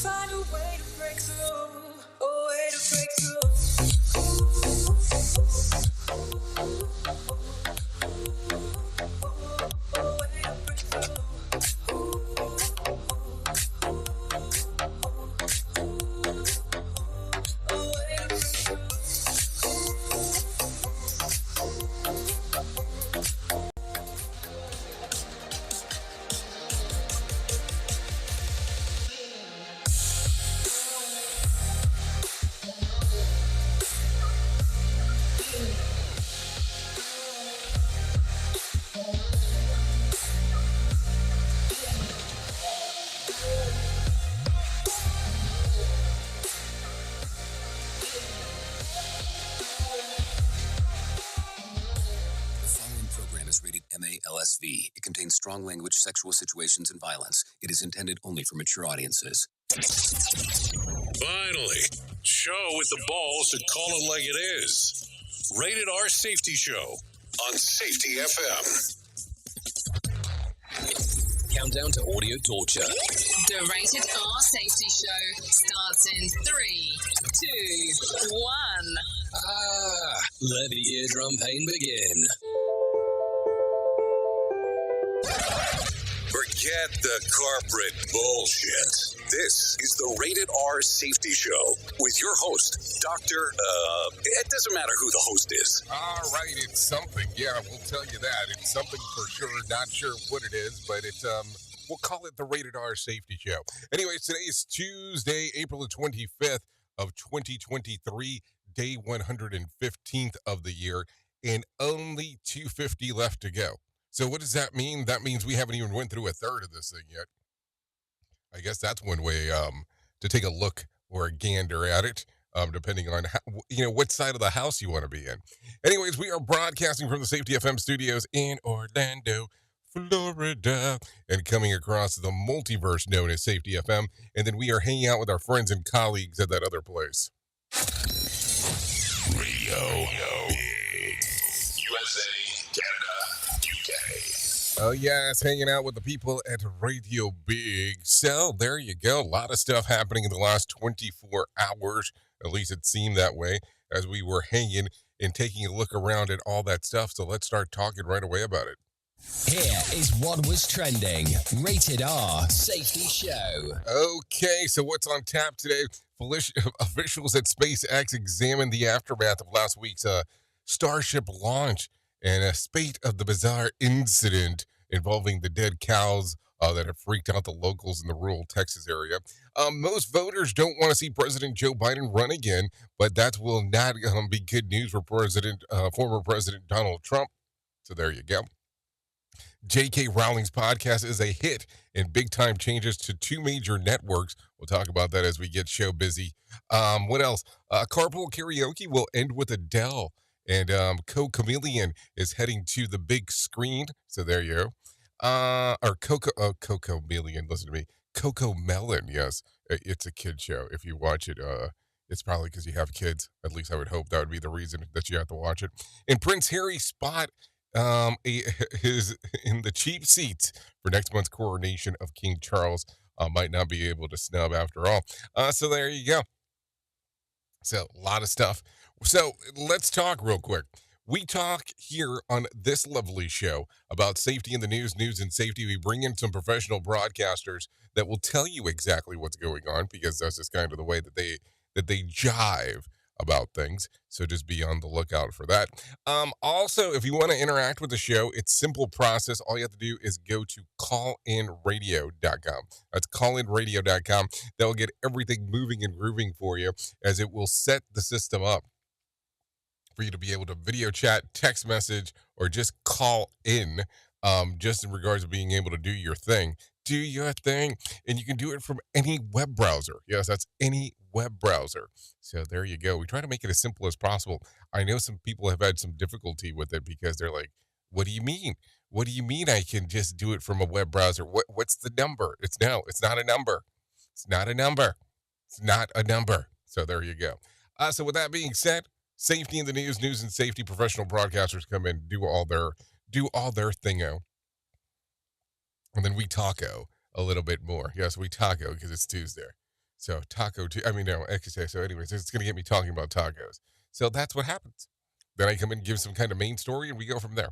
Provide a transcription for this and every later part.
Find a way to break through, a way to break through. MALSV. It contains strong language, sexual situations, and violence. It is intended only for mature audiences. Finally, show with the balls to call it like it is. Rated R Safety Show on Safety FM. Countdown to audio torture. The Rated R Safety Show starts in 3, 2, 1. Let the eardrum pain begin. Forget the corporate bullshit. This is the Rated R Safety Show with your host, Dr. It doesn't matter who the host is. All right, it's something. Yeah, we'll tell you that. It's something for sure. Not sure what it is, but it's, we'll call it the Rated R Safety Show. Anyways, today is Tuesday, April the 25th of 2023, day 115th of the year, and only 250 left to go. So what does that mean? That means we haven't even went through a third of this thing yet. I guess that's one way to take a look or a gander at it, depending on how, what side of the house you want to be in. Anyways, we are broadcasting from the Safety FM studios in Orlando, Florida, and coming across the multiverse known as Safety FM. And then we are hanging out with our friends and colleagues at that other place. Radio Big. USA, Canada, UK. Oh, yes, hanging out with the people at Radio Big. So, there you go. A lot of stuff happening in the last 24 hours. At least it seemed that way as we were hanging and taking a look around at all that stuff. So, let's start talking right away about it. Here is what was trending. Rated R Safety Show. Okay, so what's on tap today? Officials at SpaceX examined the aftermath of last week's Starship launch and a spate of the bizarre incident involving the dead cows that have freaked out the locals in the rural Texas area. Most voters don't want to see President Joe Biden run again, but that will not be good news for former President Donald Trump. So there you go. J.K. Rowling's podcast is a hit, and big-time changes to two major networks. We'll talk about that as we get show busy. What else? Carpool Karaoke will end with Adele, and Co-Chameleon is heading to the big screen. So there you go. Or Co-Chameleon, listen to me. Coco Melon, yes. It's a kid show. If you watch it, it's probably because you have kids. At least I would hope that would be the reason that you have to watch it. And Prince Harry's spot is in the cheap seats for next month's coronation of King Charles. Might not be able to snub after all. So there you go. So a lot of stuff. So let's talk real quick. We talk here on this lovely show about safety in the news and safety. We bring in some professional broadcasters that will tell you exactly what's going on, because that's just kind of the way that they jive about things. So just be on the lookout for that. Also, if you want to interact with the show, it's simple process. All you have to do is go to callinradio.com. That's callinradio.com. That will get everything moving and grooving for you, as it will set the system up for you to be able to video chat, text message, or just call in, just in regards to being able to do your thing. Do your thing. And you can do it from any web browser. Yes, that's any web browser. So there you go. We try to make it as simple as possible. I know some people have had some difficulty with it because they're like, what do you mean? What do you mean I can just do it from a web browser? What's the number? It's not a number. It's not a number. It's not a number. So there you go. So with that being said, safety in the news and safety professional broadcasters come in, do all their thingo. And then we taco a little bit more. Yes, we taco because it's Tuesday. So so anyways, it's going to get me talking about tacos. So that's what happens. Then I come in and give some kind of main story, and we go from there.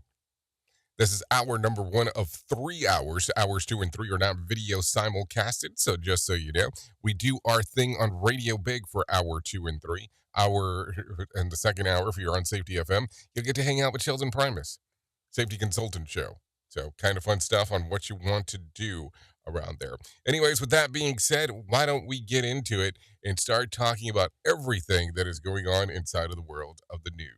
This is hour number 1 of 3 hours. Hours 2 and 3 are not video simulcasted. So just so you know, we do our thing on Radio Big for hour 2 and 3. And the second hour, if you're on Safety FM, you'll get to hang out with Sheldon Primus, Safety Consultant Show. So kind of fun stuff on what you want to do around there. Anyways, with that being said, why don't we get into it and start talking about everything that is going on inside of the world of the news.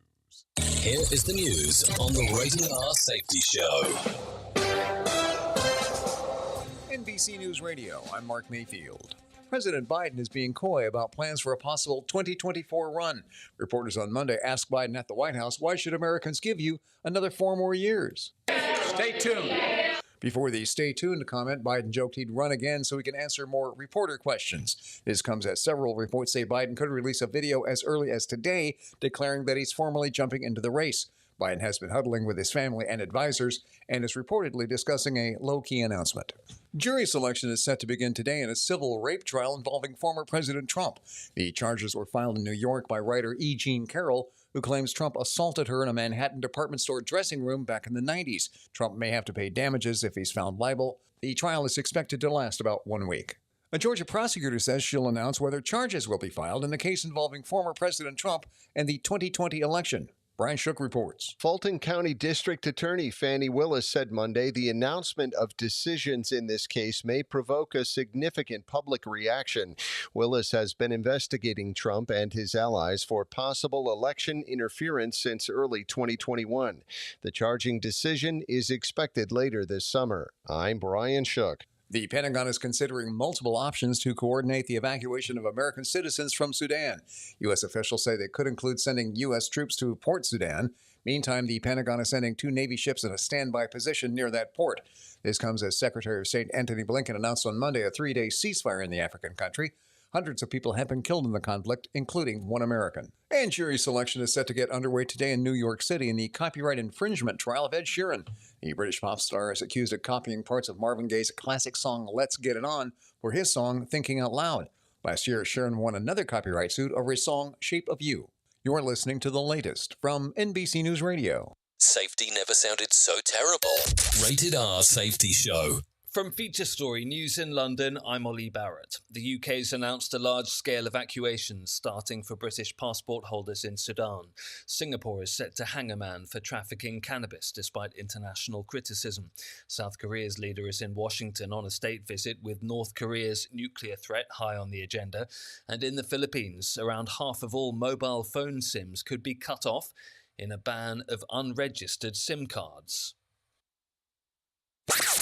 Here is the news on the Rated R Safety Show. NBC News Radio, I'm Mark Mayfield. President Biden is being coy about plans for a possible 2024 run. Reporters on Monday asked Biden at the White House, why should Americans give you another 4 more years? Stay tuned. Before the stay tuned comment, Biden joked he'd run again so he can answer more reporter questions. This comes as several reports say Biden could release a video as early as today declaring that he's formally jumping into the race. Biden has been huddling with his family and advisors and is reportedly discussing a low-key announcement. Jury selection is set to begin today in a civil rape trial involving former President Trump. The charges were filed in New York by writer E. Jean Carroll, who claims Trump assaulted her in a Manhattan department store dressing room back in the 90s. Trump may have to pay damages if he's found liable. The trial is expected to last about 1 week. A Georgia prosecutor says she'll announce whether charges will be filed in the case involving former President Trump and the 2020 election. Brian Shook reports. Fulton County District Attorney Fannie Willis said Monday the announcement of decisions in this case may provoke a significant public reaction. Willis has been investigating Trump and his allies for possible election interference since early 2021. The charging decision is expected later this summer. I'm Brian Shook. The Pentagon is considering multiple options to coordinate the evacuation of American citizens from Sudan. U.S. officials say they could include sending U.S. troops to Port Sudan. Meantime, the Pentagon is sending 2 Navy ships in a standby position near that port. This comes as Secretary of State Antony Blinken announced on Monday a 3-day ceasefire in the African country. Hundreds of people have been killed in the conflict, including 1 American. And jury selection is set to get underway today in New York City in the copyright infringement trial of Ed Sheeran. The British pop star is accused of copying parts of Marvin Gaye's classic song Let's Get It On for his song Thinking Out Loud. Last year, Sheeran won another copyright suit over his song Shape of You. You're listening to the latest from NBC News Radio. Safety never sounded so terrible. Rated R Safety Show. From Feature Story News in London, I'm Ollie Barrett. The UK's announced a large-scale evacuation starting for British passport holders in Sudan. Singapore is set to hang a man for trafficking cannabis despite international criticism. South Korea's leader is in Washington on a state visit with North Korea's nuclear threat high on the agenda. And in the Philippines, around half of all mobile phone SIMs could be cut off in a ban of unregistered SIM cards.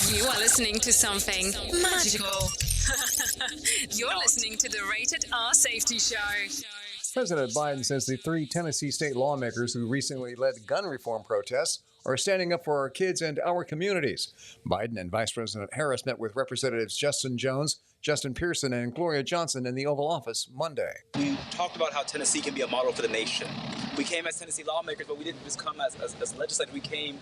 You are listening to something magical. You're listening to the Rated R Safety Show. President Biden says the 3 Tennessee state lawmakers who recently led gun reform protests are standing up for our kids and our communities. Biden and Vice President Harris met with Representatives Justin Jones, Justin Pearson, and Gloria Johnson in the Oval Office Monday. We talked about how Tennessee can be a model for the nation. We came as Tennessee lawmakers, but we didn't just come as legislators. We came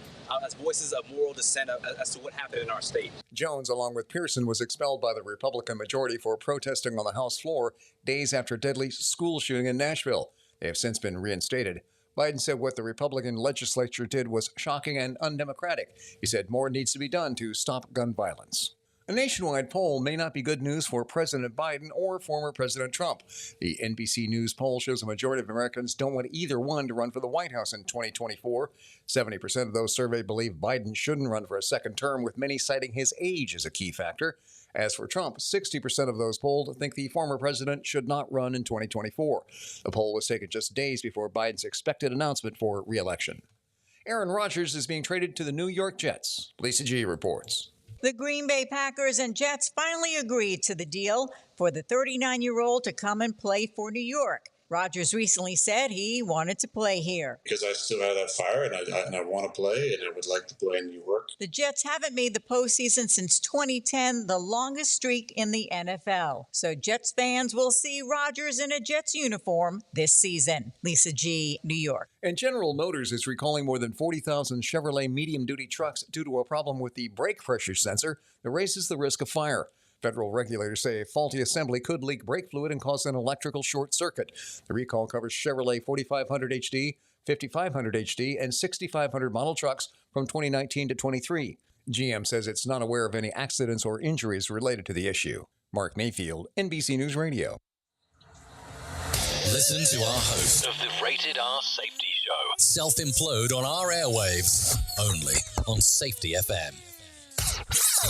as voices of moral dissent as to what happened in our state. Jones, along with Pearson, was expelled by the Republican majority for protesting on the House floor days after a deadly school shooting in Nashville. They have since been reinstated. Biden said what the Republican legislature did was shocking and undemocratic. He said more needs to be done to stop gun violence. A nationwide poll may not be good news for President Biden or former President Trump. The NBC News poll shows a majority of Americans don't want either one to run for the White House in 2024. 70% of those surveyed believe Biden shouldn't run for a second term, with many citing his age as a key factor. As for Trump, 60% of those polled think the former president should not run in 2024. The poll was taken just days before Biden's expected announcement for re-election. Aaron Rodgers is being traded to the New York Jets. Lisa G. reports. The Green Bay Packers and Jets finally agreed to the deal for the 39-year-old to come and play for New York. Rodgers recently said he wanted to play here. Because I still have that fire and I want to play and I would like to play in New York. The Jets haven't made the postseason since 2010, the longest streak in the NFL. So Jets fans will see Rodgers in a Jets uniform this season. Lisa G., New York. And General Motors is recalling more than 40,000 Chevrolet medium-duty trucks due to a problem with the brake pressure sensor that raises the risk of fire. Federal regulators say a faulty assembly could leak brake fluid and cause an electrical short circuit. The recall covers Chevrolet 4500 HD, 5500 HD, and 6500 model trucks from 2019 to 23. GM says it's not aware of any accidents or injuries related to the issue. Mark Mayfield, NBC News Radio. Listen to our host of the Rated R Safety Show self-implode on our airwaves only on Safety FM.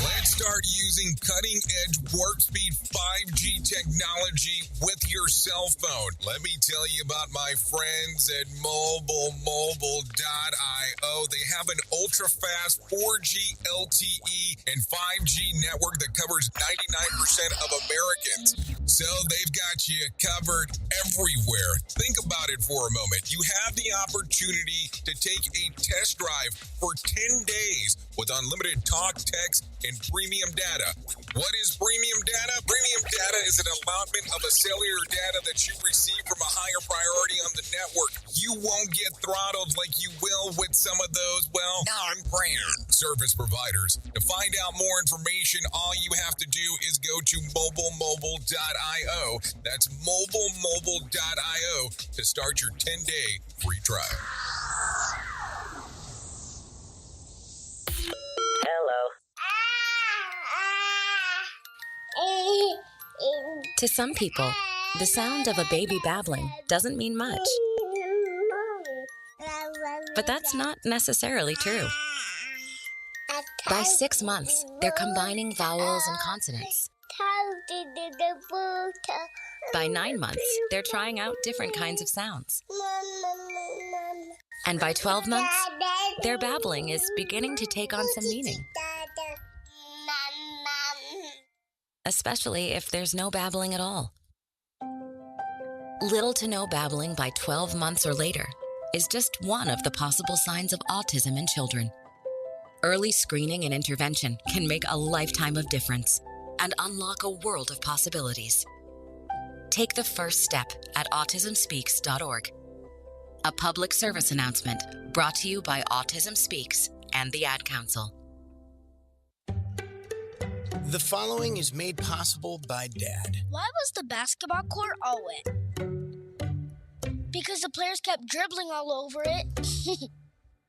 Let's start using cutting-edge warp speed 5G technology with your cell phone. Let me tell you about my friends at mobile.io. They have an ultra-fast 4G LTE and 5G network that covers 99% of Americans. So they've got you covered everywhere. Think about it for a moment. You have the opportunity to take a test drive for 10 days with unlimited talk, text, and premium data. What is premium data? Premium data is an allotment of a cellular data that you receive from a higher priority on the network. You won't get throttled like you will with some of those, well, non-brand service providers. To find out more information, all you have to do is go to mobilemobile.io. That's mobilemobile.io to start your 10-day free trial. Hello. To some people, the sound of a baby babbling doesn't mean much. But that's not necessarily true. By 6 months, they're combining vowels and consonants. By 9 months, they're trying out different kinds of sounds. And by 12 months, their babbling is beginning to take on some meaning. Especially if there's no babbling at all. Little to no babbling by 12 months or later is just one of the possible signs of autism in children. Early screening and intervention can make a lifetime of difference and unlock a world of possibilities. Take the first step at autismspeaks.org. A public service announcement brought to you by Autism Speaks and the Ad Council. The following is made possible by Dad. Why was the basketball court all wet? Because the players kept dribbling all over it.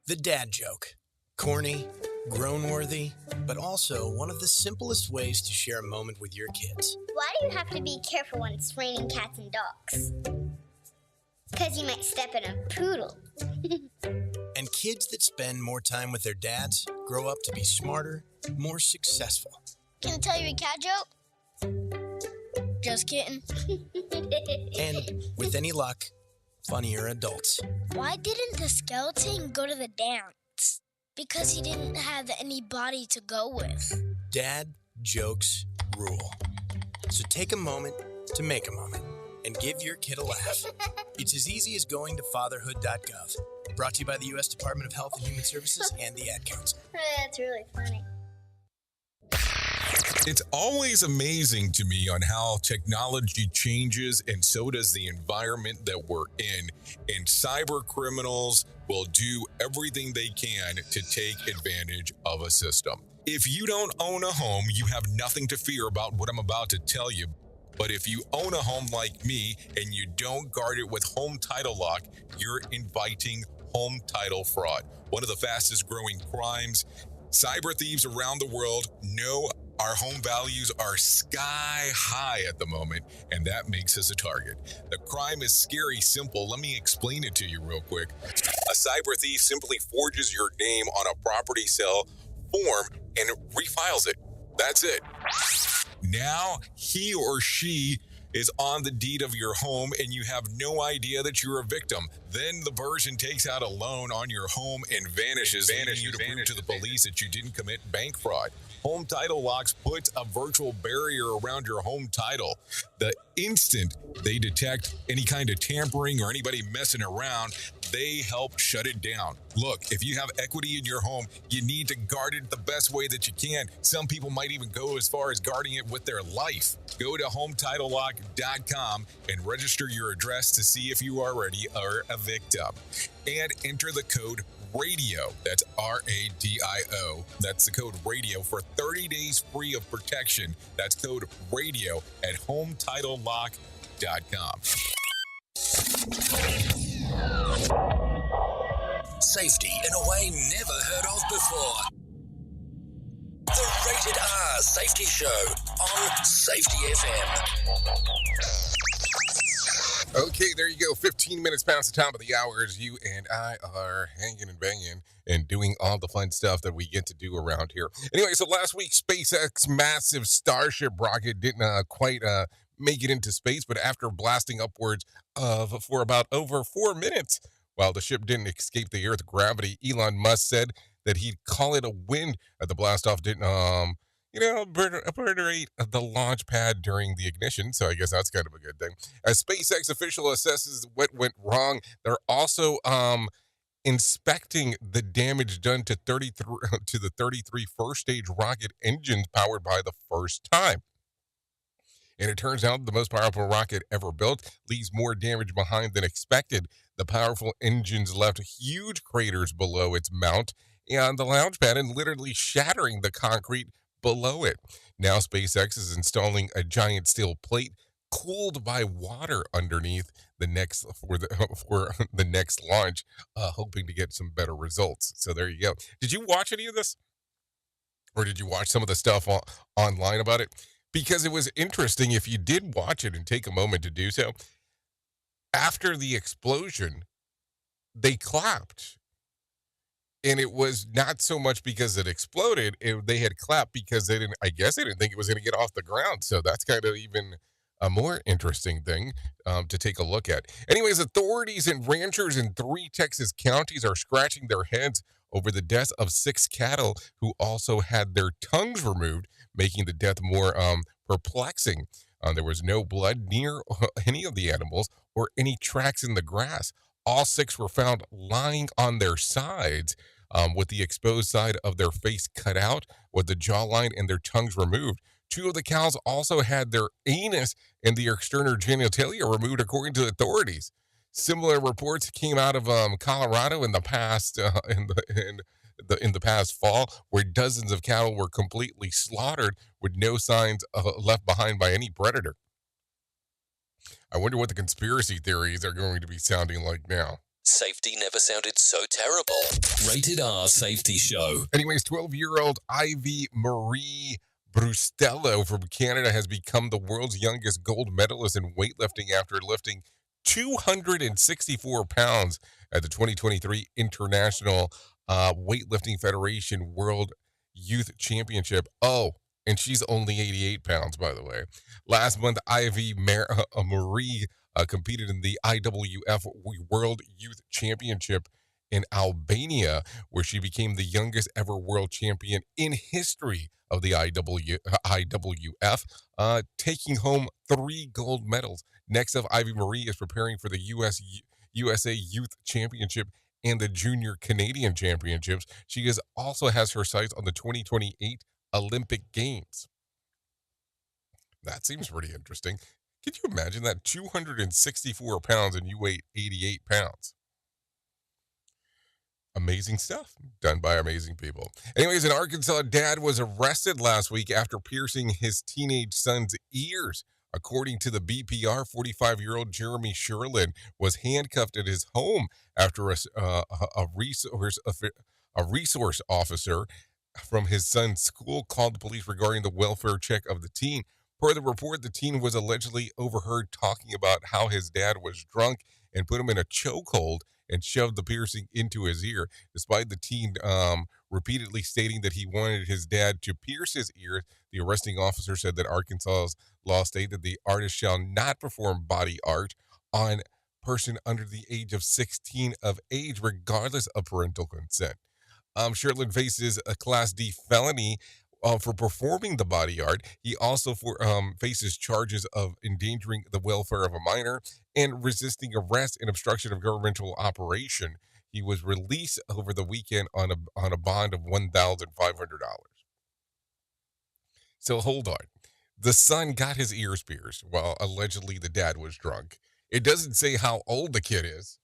The dad joke. Corny, grown-worthy, but also one of the simplest ways to share a moment with your kids. Why do you have to be careful when it's raining cats and dogs? Because you might step in a poodle. And kids that spend more time with their dads grow up to be smarter, more successful. Can I tell you a cat joke? Just kidding. And with any luck, funnier adults. Why didn't the skeleton go to the dance? Because he didn't have any body to go with. Dad jokes rule. So take a moment to make a moment and give your kid a laugh. It's as easy as going to fatherhood.gov. Brought to you by the U.S. Department of Health and Human Services and the Ad Council. That's really funny. It's always amazing to me on how technology changes, and so does the environment that we're in. And cyber criminals will do everything they can to take advantage of a system. If you don't own a home, you have nothing to fear about what I'm about to tell you. But if you own a home like me and you don't guard it with home title lock, you're inviting home title fraud. One of the fastest growing crimes. Cyber thieves around the world know our home values are sky high at the moment, and that makes us a target. The crime is scary simple. Let me explain it to you real quick. A cyber thief simply forges your name on a property sale form and refiles it. That's it. Now he or she is on the deed of your home and you have no idea that you're a victim. Then the person takes out a loan on your home and vanishes, leaving you to prove to the police that you didn't commit bank fraud. Home Title Locks puts a virtual barrier around your home title. The instant they detect any kind of tampering or anybody messing around, they help shut it down. Look, if you have equity in your home, you need to guard it the best way that you can. Some people might even go as far as guarding it with their life. Go to HometitleLock.com and register your address to see if you already are a victim. And enter the code RADIO. That's RADIO. That's the code RADIO for 30 days free of protection. That's code RADIO at HomeTitleLock.com. Safety in a way never heard of before. The Rated R Safety Show on Safety FM. Okay, there you go. 15 minutes past the top of the hour as you and I are hanging and banging and doing all the fun stuff that we get to do around here. Anyway, so last week, SpaceX massive Starship rocket didn't quite make it into space, but after blasting upwards for about over 4 minutes, while the ship didn't escape the Earth's gravity, Elon Musk said that he'd call it a win that the blastoff didn't, obliterate the launch pad during the ignition. So I guess that's kind of a good thing. As SpaceX official assesses what went wrong, they're also inspecting the damage done to the 33 first-stage rocket engines powered by the first time. And it turns out the most powerful rocket ever built leaves more damage behind than expected. The powerful engines left huge craters below its mount and the launch pad and literally shattering the concrete below it. Now SpaceX is installing a giant steel plate cooled by water underneath the next for the next launch, hoping to get some better results. So there you go. Did you watch any of this? Or did you watch some of the stuff online about it? Because it was interesting if you did watch it and take a moment to do so. After the explosion, they clapped. And it was not so much because it exploded. They had clapped because they didn't think it was going to get off the ground. So that's kind of even a more interesting thing to take a look at. Anyways, authorities and ranchers in 3 Texas counties are scratching their heads over the deaths of 6 cattle who also had their tongues removed, making the death more perplexing. There was no blood near any of the animals or any tracks in the grass. All 6 were found lying on their sides with the exposed side of their face cut out, with the jawline and their tongues removed. 2 of the cows also had their anus and the external genitalia removed, according to authorities. Similar reports came out of Colorado in the past in the past fall, where dozens of cattle were completely slaughtered with no signs left behind by any predator. I wonder what the conspiracy theories are going to be sounding like now. Safety never sounded so terrible. Rated R Safety Show. Anyways, 12-year-old Ivy Marie Brustello from Canada has become the world's youngest gold medalist in weightlifting after lifting 264 pounds at the 2023 International Weightlifting Federation World Youth Championship. Oh, and she's only 88 pounds, by the way. Last month, Ivy Marie competed in the IWF World Youth Championship in Albania, where she became the youngest ever world champion in history of the IWF, taking home 3 gold medals. Next up, Ivy Marie is preparing for the USA Youth Championship and the Junior Canadian Championships. She also has her sights on the 2028 Olympic Games. That seems pretty interesting. Can you imagine that? 264 pounds and you weigh 88 pounds. Amazing stuff done by amazing people. Anyways, an Arkansas dad was arrested last week after piercing his teenage son's ears. According to the BPR, 45-year-old Jeremy Sherlin was handcuffed at his home after a resource officer from his son's school called the police regarding the welfare check of the teen. Per the report, the teen was allegedly overheard talking about how his dad was drunk and put him in a chokehold and shoved the piercing into his ear, despite the teen repeatedly stating that he wanted his dad to pierce his ear. The arresting officer said that Arkansas's law stated that the artist shall not perform body art on person under the age of 16 of age, regardless of parental consent. Sherlin faces a Class D felony for performing the body art. He also faces charges of endangering the welfare of a minor and resisting arrest and obstruction of governmental operation. He was released over the weekend on a bond of $1,500. So hold on. The son got his ears pierced while allegedly the dad was drunk. It doesn't say how old the kid is.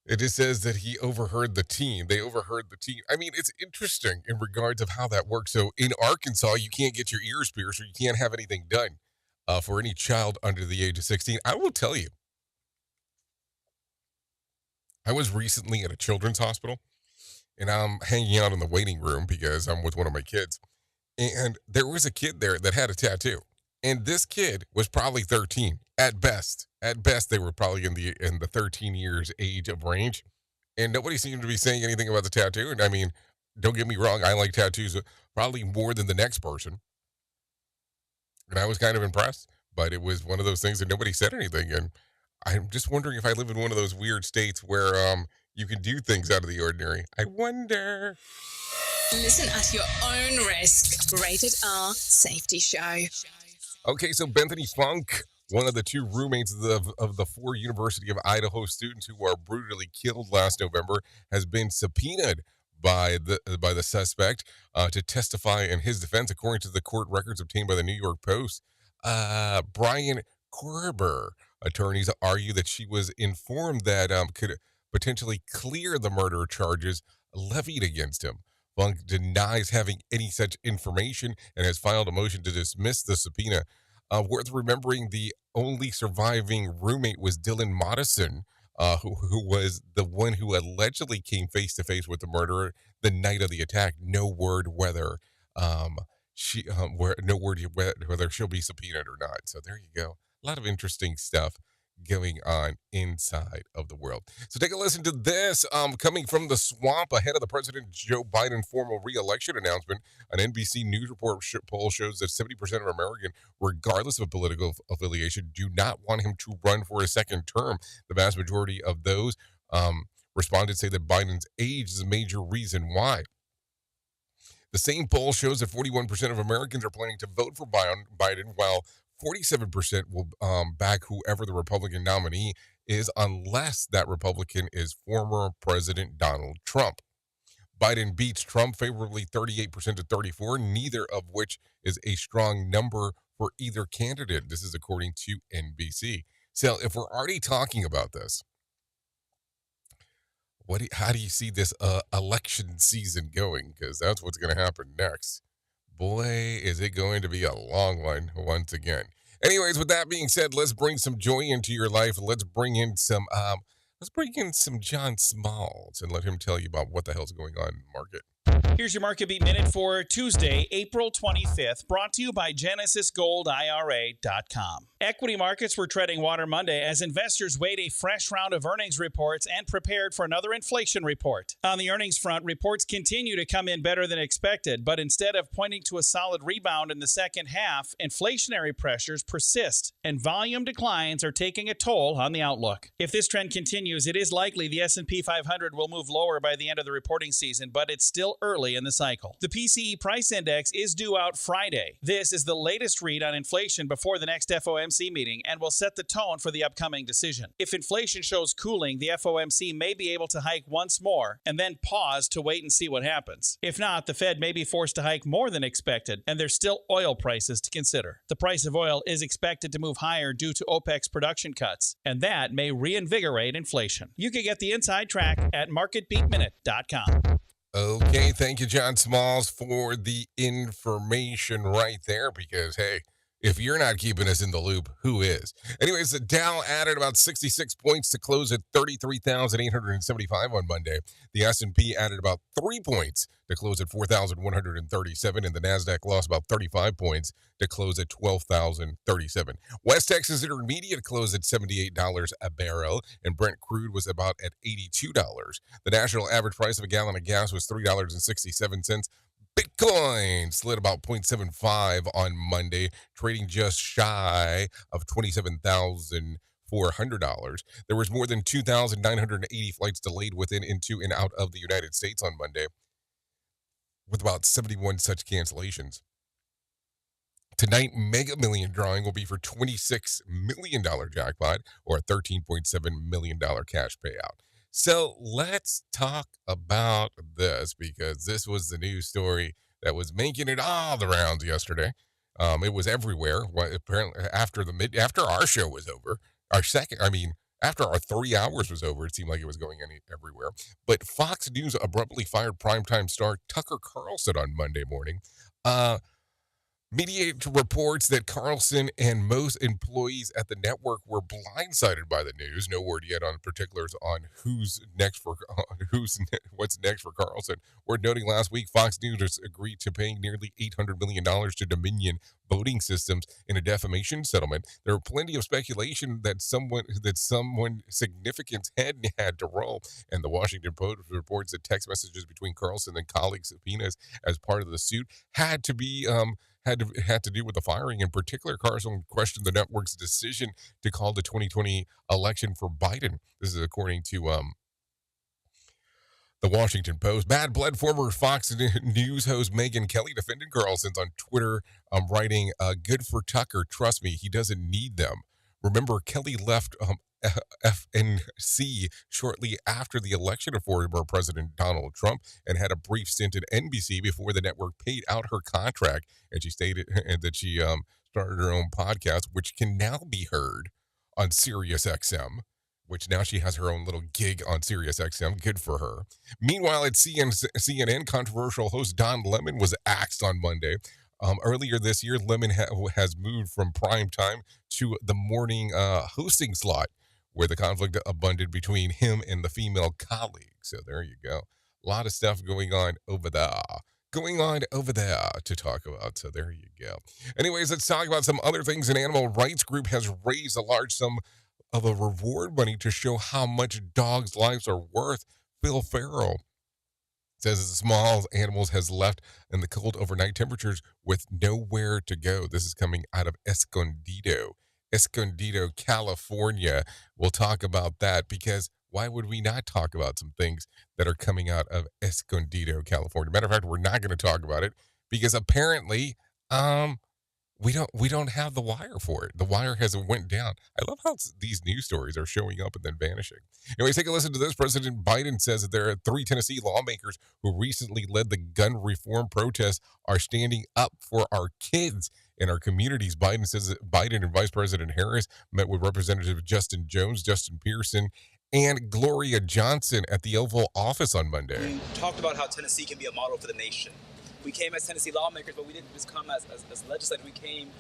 It just says that he overheard the team. They overheard the team. I mean, it's interesting in regards of how that works. So in Arkansas, you can't get your ears pierced or you can't have anything done for any child under the age of 16. I will tell you, I was recently at a children's hospital and I'm hanging out in the waiting room because I'm with one of my kids. And there was a kid there that had a tattoo. And this kid was probably 13 at best. At best, they were probably in the 13 years age of range. And nobody seemed to be saying anything about the tattoo. And I mean, don't get me wrong, I like tattoos probably more than the next person. And I was kind of impressed. But it was one of those things that nobody said anything. And I'm just wondering if I live in one of those weird states where you can do things out of the ordinary. I wonder. Listen at your own risk. Rated R Safety Show. Okay, so Bethany Funk, one of the two roommates of the four University of Idaho students who were brutally killed last November, has been subpoenaed by the suspect to testify in his defense, according to the court records obtained by the New York Post. Brian Korber attorneys argue that she was informed that could potentially clear the murder charges levied against him. Funk denies having any such information and has filed a motion to dismiss the subpoena. Worth remembering, the only surviving roommate was Dylan Modison, who was the one who allegedly came face to face with the murderer the night of the attack. No word whether whether she'll be subpoenaed or not. So there you go. A lot of interesting stuff going on inside of the world. So take a listen to this. Coming from the swamp ahead of the President Joe Biden formal re-election announcement, an NBC News report poll shows that 70% of Americans, regardless of political affiliation, do not want him to run for a second term. The vast majority of those respondents say that Biden's age is a major reason why. The same poll shows that 41% of Americans are planning to vote for Biden, while 47% will back whoever the Republican nominee is, unless that Republican is former President Donald Trump. Biden beats Trump favorably 38% to 34%, neither of which is a strong number for either candidate. This is according to NBC. So if we're already talking about this, how do you see this election season going? Because that's what's going to happen next. Boy, is it going to be a long one once again. Anyways, with that being said, let's bring some joy into your life. Let's bring in some John Smalls and let him tell you about what the hell's going on in the market. Here's your Market Beat Minute for Tuesday, April 25th, brought to you by GenesisGoldIRA.com. Equity markets were treading water Monday as investors weighed a fresh round of earnings reports and prepared for another inflation report. On the earnings front, reports continue to come in better than expected, but instead of pointing to a solid rebound in the second half, inflationary pressures persist and volume declines are taking a toll on the outlook. If this trend continues, it is likely the S&P 500 will move lower by the end of the reporting season, but it's still early in the cycle. The PCE price index is due out Friday. This is the latest read on inflation before the next FOMC meeting and will set the tone for the upcoming decision. If inflation shows cooling, the FOMC may be able to hike once more and then pause to wait and see what happens. If not, the Fed may be forced to hike more than expected, and there's still oil prices to consider. The price of oil is expected to move higher due to OPEC's production cuts, and that may reinvigorate inflation. You can get the inside track at marketbeatminute.com. Okay, thank you, John Smalls, for the information right there, because, hey, if you're not keeping us in the loop, who is? Anyways, the Dow added about 66 points to close at 33,875 on Monday. The S&P added about 3 points to close at 4,137, and the NASDAQ lost about 35 points to close at 12,037. West Texas Intermediate closed at $78 a barrel, and Brent crude was about at $82. The national average price of a gallon of gas was $3.67. Bitcoin slid about 0.75 on Monday, trading just shy of $27,400. There was more than 2,980 flights delayed within, into, and out of the United States on Monday, with about 71 such cancellations. Tonight, Mega Million drawing will be for $26 million jackpot or a $13.7 million cash payout. So let's talk about this, because this was the news story that was making it all the rounds yesterday. It was everywhere. Apparently, after our show was over, After our 3 hours was over, it seemed like it was going everywhere. But Fox News abruptly fired primetime star Tucker Carlson on Monday morning. Media reports that Carlson and most employees at the network were blindsided by the news. No word yet on particulars on what's next for Carlson. We're noting last week Fox News agreed to paying nearly $800 million to Dominion Voting Systems in a defamation settlement. There were plenty of speculation that someone significant had to roll, and the Washington Post reports that text messages between Carlson and colleagues subpoenas as part of the suit had to do with the firing. In particular, Carlson questioned the network's decision to call the 2020 election for Biden. This is according to the Washington Post. Bad blood former Fox News host Megyn Kelly defended Carlson's on Twitter, writing, good for Tucker. Trust me, he doesn't need them. Remember, Kelly left FNC shortly after the election of former President Donald Trump and had a brief stint at NBC before the network paid out her contract. And she stated that she started her own podcast, which can now be heard on SiriusXM, which now she has her own little gig on SiriusXM. Good for her. Meanwhile, at CNN, controversial host Don Lemon was axed on Monday. Earlier this year, Lemon has moved from prime time to the morning hosting slot, where the conflict abundant between him and the female colleague. So there you go. A lot of stuff going on over there to talk about. So there you go. Anyways, let's talk about some other things. An animal rights group has raised a large sum of a reward money to show how much dogs' lives are worth. Phil Farrell says the small animals has left in the cold overnight temperatures with nowhere to go. This is coming out of Escondido, California. We'll talk about that because why would we not talk about some things that are coming out of Escondido, California? Matter of fact, we're not going to talk about it because apparently we don't have the wire for it. The wire hasn't went down. I love how these news stories are showing up and then vanishing. Anyways, take a listen to this. President Biden says that there are 3 Tennessee lawmakers who recently led the gun reform protests are standing up for our kids in our communities. Biden says that Biden and Vice President Harris met with Representative Justin Jones, Justin Pearson, and Gloria Johnson at the Oval Office on Monday. We talked about how Tennessee can be a model for the nation. We came as Tennessee lawmakers, but we didn't just come as legislators. We came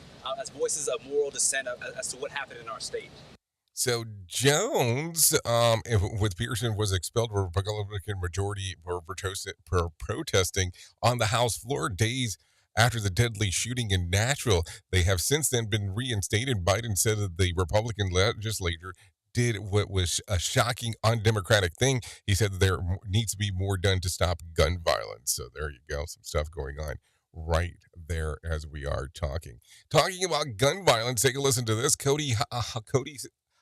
as voices of moral dissent as to what happened in our state. So Jones, with Pearson, was expelled with a Republican majority for protesting on the House floor days after the deadly shooting in Nashville. They have since then been reinstated. Biden said that the Republican legislature did what was a shocking, undemocratic thing. He said that there needs to be more done to stop gun violence. So there you go. Some stuff going on right there as we are talking. Talking about gun violence, take a listen to this. Cody's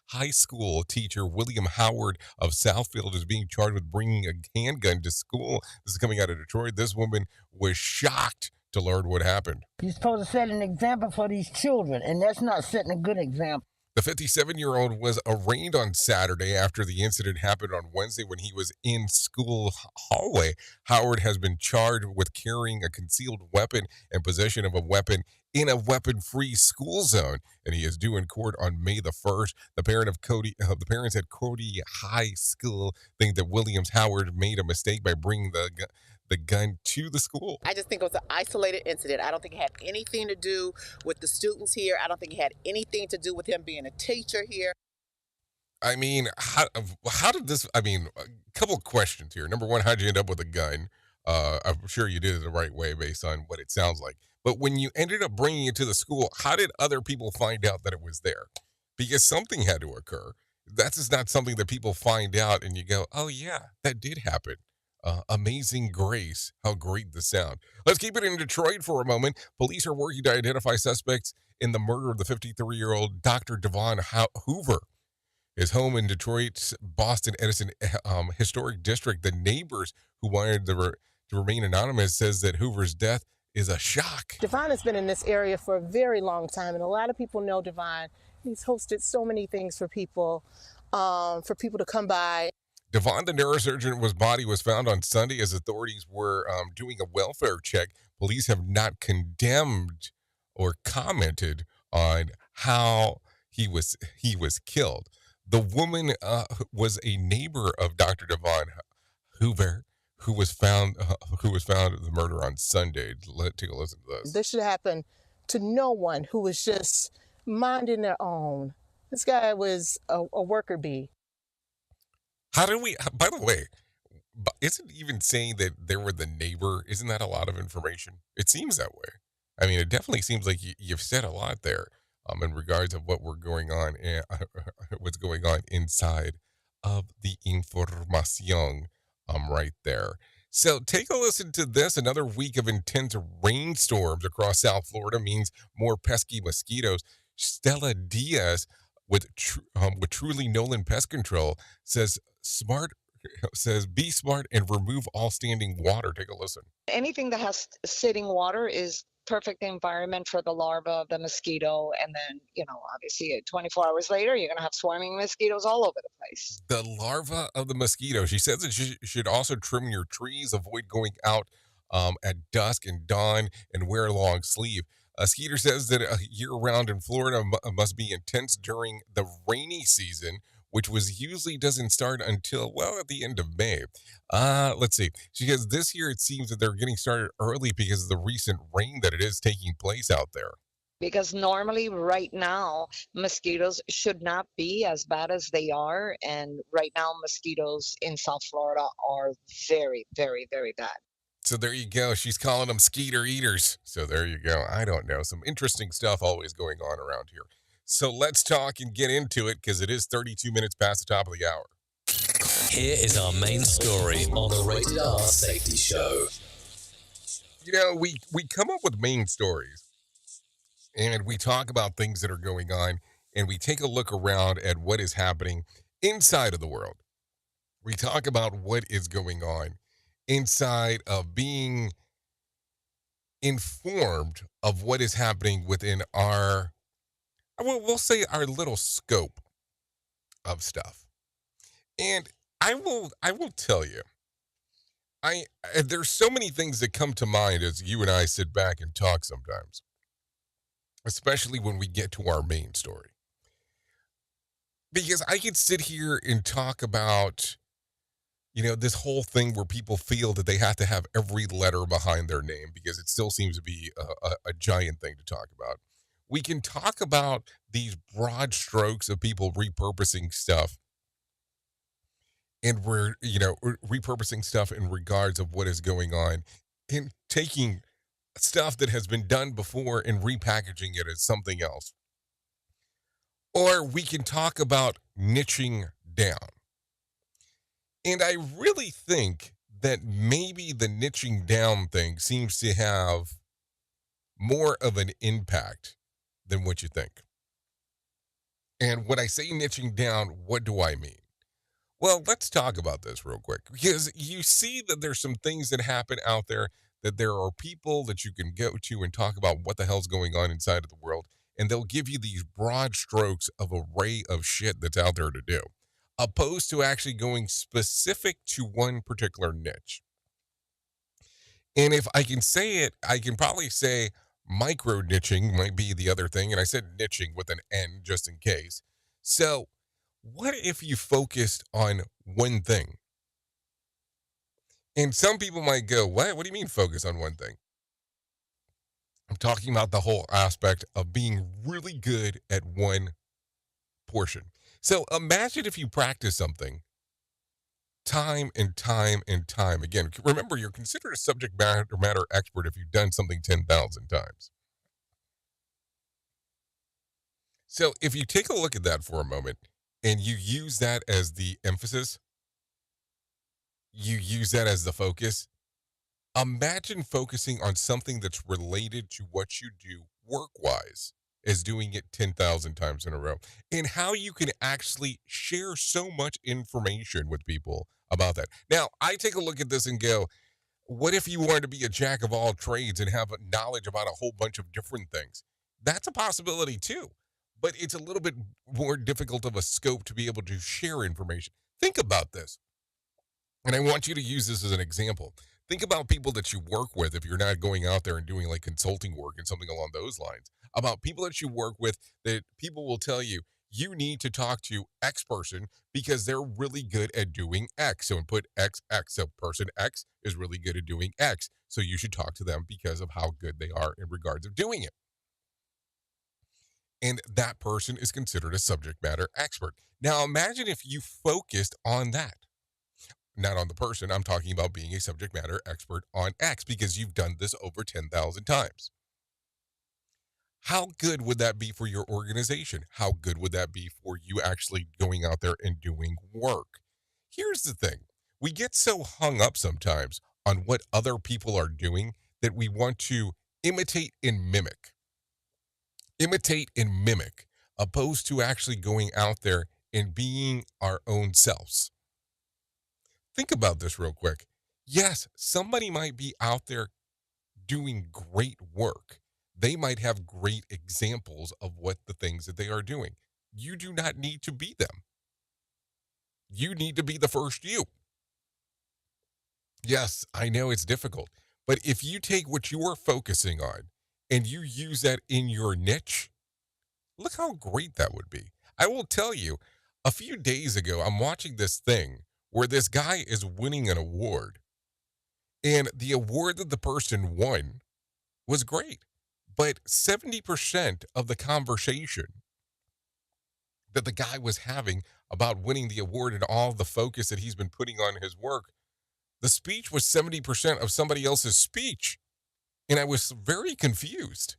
high school teacher, William Howard of Southfield, is being charged with bringing a handgun to school. This is coming out of Detroit. This woman was shocked to learn what happened. You're supposed to set an example for these children, and that's not setting a good example. The 57-year-old was arraigned on Saturday after the incident happened on Wednesday when he was in school hallway. Howard has been charged with carrying a concealed weapon and possession of a weapon in a weapon-free school zone, and he is due in court on May the 1st. The parents at Cody High School think that Williams Howard made a mistake by bringing the gun to the school. I just think it was an isolated incident. I don't think it had anything to do with the students here. I don't think it had anything to do with him being a teacher here. I mean, how did this, a couple of questions here. Number one, how'd you end up with a gun? I'm sure you did it the right way based on what it sounds like. But when you ended up bringing it to the school, how did other people find out that it was there? Because something had to occur. That's just not something that people find out and you go, oh yeah, that did happen. Amazing grace. How great the sound. Let's keep it in Detroit for a moment. Police are working to identify suspects in the murder of the 53-year-old Dr. Devon Hoover. His home in Detroit's Boston Edison Historic District. The neighbors who wanted to remain anonymous says that Hoover's death is a shock. Devon has been in this area for a very long time, and a lot of people know Devon. He's hosted so many things for people to come by. Devon, the neurosurgeon's body was found on Sunday as authorities were doing a welfare check. Police have not condemned or commented on how he was killed. The woman was a neighbor of Dr. Devon Hoover, who was found the murder on Sunday. Take a listen to this. This should happen to no one who was just minding their own. This guy was a worker bee. How do we? By the way, isn't even saying that they were the neighbor? Isn't that a lot of information? It seems that way. I mean, it definitely seems like you've said a lot there, in regards of what we're going on and what's going on inside of the información, right there. So take a listen to this. Another week of intense rainstorms across South Florida means more pesky mosquitoes. Stella Diaz with Truly Nolan Pest Control says be smart and remove all standing water. Take a listen. Anything that has sitting water is perfect environment for the larva of the mosquito. And then, obviously 24 hours later, you're going to have swarming mosquitoes all over the place. The larva of the mosquito. She says that you should also trim your trees, avoid going out at dusk and dawn, and wear a long sleeve. Skeeter says that year-round in Florida must be intense during the rainy season, which usually doesn't start until, at the end of May. Let's see. She says this year it seems that they're getting started early because of the recent rain that it is taking place out there. Because normally right now, mosquitoes should not be as bad as they are. And right now, mosquitoes in South Florida are very, very, very bad. So there you go. She's calling them skeeter eaters. So there you go. I don't know. Some interesting stuff always going on around here. So let's talk and get into it because it is 32 minutes past the top of the hour. Here is our main story on the Rated R Safety Show. We come up with main stories and we talk about things that are going on and we take a look around at what is happening inside of the world. We talk about what is going on inside of being informed of what is happening within our, we'll say, our little scope of stuff. And I will tell you, there's so many things that come to mind as you and I sit back and talk sometimes, especially when we get to our main story. Because I could sit here and talk about, this whole thing where people feel that they have to have every letter behind their name because it still seems to be a giant thing to talk about. We can talk about these broad strokes of people repurposing stuff. And we're, repurposing stuff in regards of what is going on and taking stuff that has been done before and repackaging it as something else. Or we can talk about niching down. And I really think that maybe the niching down thing seems to have more of an impact than what you think. And when I say niching down, what do I mean? Well, let's talk about this real quick because you see that there's some things that happen out there, that there are people that you can go to and talk about what the hell's going on inside of the world. And they'll give you these broad strokes of array of shit that's out there to do, opposed to actually going specific to one particular niche. And if I can say it, I can probably say micro niching might be the other thing. And I said niching with an N just in case. So what if you focused on one thing? And some people might go, what? What do you mean focus on one thing? I'm talking about the whole aspect of being really good at one portion. So imagine if you practice something time and time and time again. Remember, you're considered a subject matter expert if you've done something 10,000 times. So if you take a look at that for a moment and you use that as the emphasis, you use that as the focus, imagine focusing on something that's related to what you do work-wise as doing it 10,000 times in a row, and how you can actually share so much information with people about that. Now, I take a look at this and go, what if you wanted to be a jack of all trades and have knowledge about a whole bunch of different things? That's a possibility too, but it's a little bit more difficult of a scope to be able to share information. Think about this. And I want you to use this as an example. Think about people that you work with if you're not going out there and doing like consulting work and something along those lines. About people that you work with that people will tell you, you need to talk to X person because they're really good at doing X. So put X. So person X is really good at doing X. So you should talk to them because of how good they are in regards of doing it. And that person is considered a subject matter expert. Now imagine if you focused on that. Not on the person. I'm talking about being a subject matter expert on X because you've done this over 10,000 times. How good would that be for your organization? How good would that be for you actually going out there and doing work? Here's the thing. We get so hung up sometimes on what other people are doing that we want to imitate and mimic. Imitate and mimic, opposed to actually going out there and being our own selves. Think about this real quick. Yes, somebody might be out there doing great work. They might have great examples of what the things that they are doing. You do not need to be them. You need to be the first you. Yes, I know it's difficult, but if you take what you are focusing on and you use that in your niche, look how great that would be. I will tell you, a few days ago, I'm watching this thing where this guy is winning an award. And the award that the person won was great. But 70% of the conversation that the guy was having about winning the award and all the focus that he's been putting on his work, the speech was 70% of somebody else's speech. And I was very confused.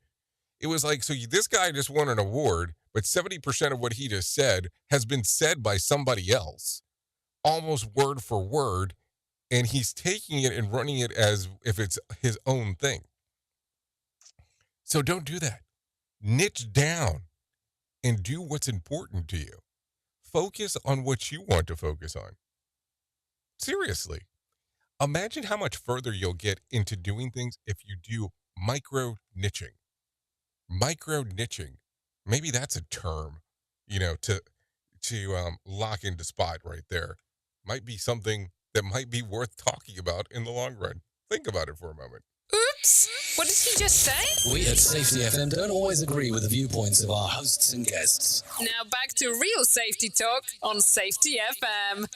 It was like, so this guy just won an award, but 70% of what he just said has been said by somebody else, almost word for word, and he's taking it and running it as if it's his own thing. So don't do that. Niche down and do what's important to you. Focus on what you want to focus on. Seriously. Imagine how much further you'll get into doing things if you do micro niching. Micro niching. Maybe that's a term, to lock into spot right there. Might be something that might be worth talking about in the long run. Think about it for a moment. Oops! What did he just say? We at Safety FM don't always agree with the viewpoints of our hosts and guests. Now back to real safety talk on Safety FM.